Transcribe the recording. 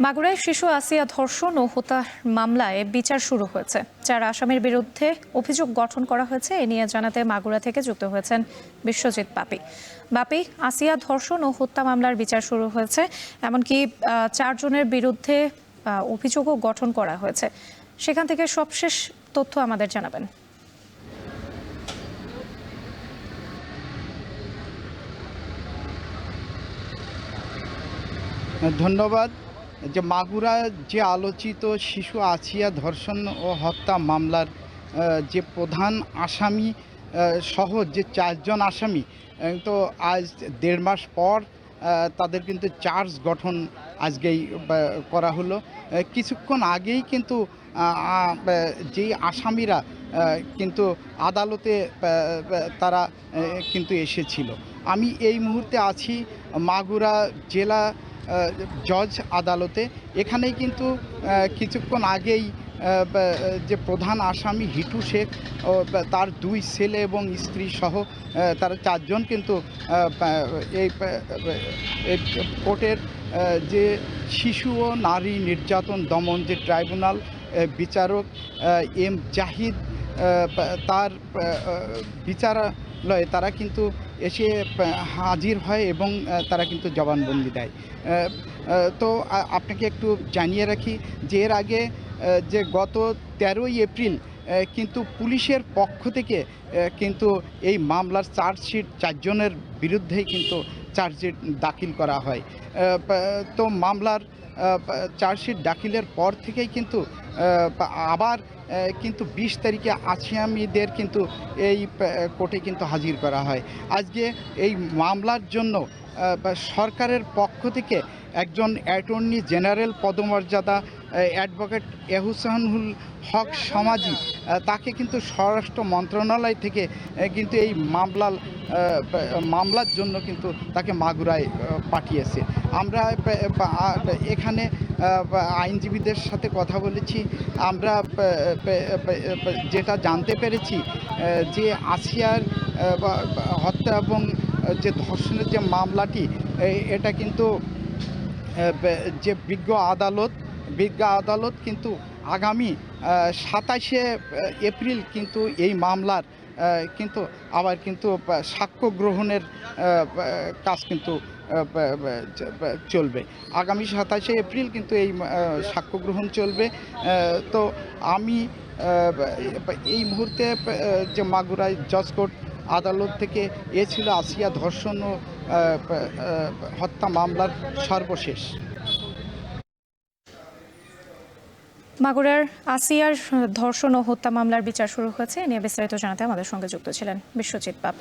মাগুরায় শিশু আসিয়া ধর্ষণ ও হত্যার মামলায় বিচার শুরু হয়েছে। 4 আসামির বিরুদ্ধে অভিযোগ গঠন করা হয়েছে। এ নিয়ে জানাতে মাগুরা থেকে যুক্ত হয়েছেন বিশ্বজিৎ বাপি। আসিয়া ধর্ষণ ও হত্যা মামলার বিচার শুরু হয়েছে, এমনকি 4 জনের বিরুদ্ধে অভিযোগও গঠন করা হয়েছে। সেখান থেকে সবশেষ তথ্য আমাদের জানাবেন। ধন্যবাদ। যে মাগুরা যে আলোচিত শিশু আসিয়া ধর্ষণ ও হত্যা মামলার যে প্রধান আসামি সহ যে 4 জন আসামি, তো আজ 1.5 মাস পর তাদের কিন্তু চার্জ গঠন আজকেই করা হলো। কিছুক্ষণ আগেই কিন্তু যেই আসামিরা কিন্তু আদালতে তারা কিন্তু এসেছিল। আমি এই মুহূর্তে আছি মাগুরা জেলা জজ আদালতে। এখানেই কিন্তু কিছুক্ষণ আগেই যে প্রধান আসামি হিটু শেখ ও তার 2 ছেলে এবং স্ত্রী সহ তারা 4 জন কিন্তু এই কোর্টের যে শিশু ও নারী নির্যাতন দমন যে ট্রাইব্যুনাল বিচারক এম জাহিদ, তার বিচারালয়ে তারা কিন্তু এসে হাজির হয় এবং তারা কিন্তু জবানবন্দি দেয়। তো আপনাকে একটু জানিয়ে রাখি যে এর আগে যে গত 13ই এপ্রিল কিন্তু পুলিশের পক্ষ থেকে কিন্তু এই মামলার চার্জশিট 4 জনের বিরুদ্ধেই কিন্তু চার্জশিট দাখিল করা হয়। তো মামলার চার্জশিট দাখিলের পর থেকেই কিন্তু আবার কিন্তু 20 তারিখে আসামিদের কিন্তু এই কোর্টে কিন্তু হাজির করা হয়। আজকে এই মামলার জন্য সরকারের পক্ষ থেকে একজন অ্যাটর্নি জেনারেল পদমর্যাদা অ্যাডভোকেট এহসানুল হক সমাজি, তাকে কিন্তু স্বরাষ্ট্র মন্ত্রণালয় থেকে কিন্তু এই মামলার জন্য কিন্তু তাকে মাগুরায় পাঠিয়েছে। আমরা এখানে আইনজীবীদের সাথে কথা বলেছি। আমরা যেটা জানতে পেরেছি যে আসিয়ার হত্যা এবং যে ধর্ষণের যে মামলাটি, এটা কিন্তু যে বিজ্ঞ আদালত কিন্তু আগামী 27শে এপ্রিল কিন্তু এই মামলার কিন্তু আবার কিন্তু সাক্ষ্য গ্রহণের কাজ কিন্তু চলবে। আগামী 27শে এপ্রিল কিন্তু এই সাক্ষ্য গ্রহণ চলবে। তো আমি এই মুহূর্তে যে মাগুরায় জজ কোর্ট আদালত থেকে এ ছিল আসিয়া ধর্ষণ ও হত্যা মামলার সর্বশেষ। মাগুরার আসিয়ার ধর্ষণ ও হত্যা মামলার বিচার শুরু হয়েছে। এ নিয়ে বিস্তারিত জানাতে আমাদের সঙ্গে যুক্ত ছিলেন বিশ্বজিৎ বাপি।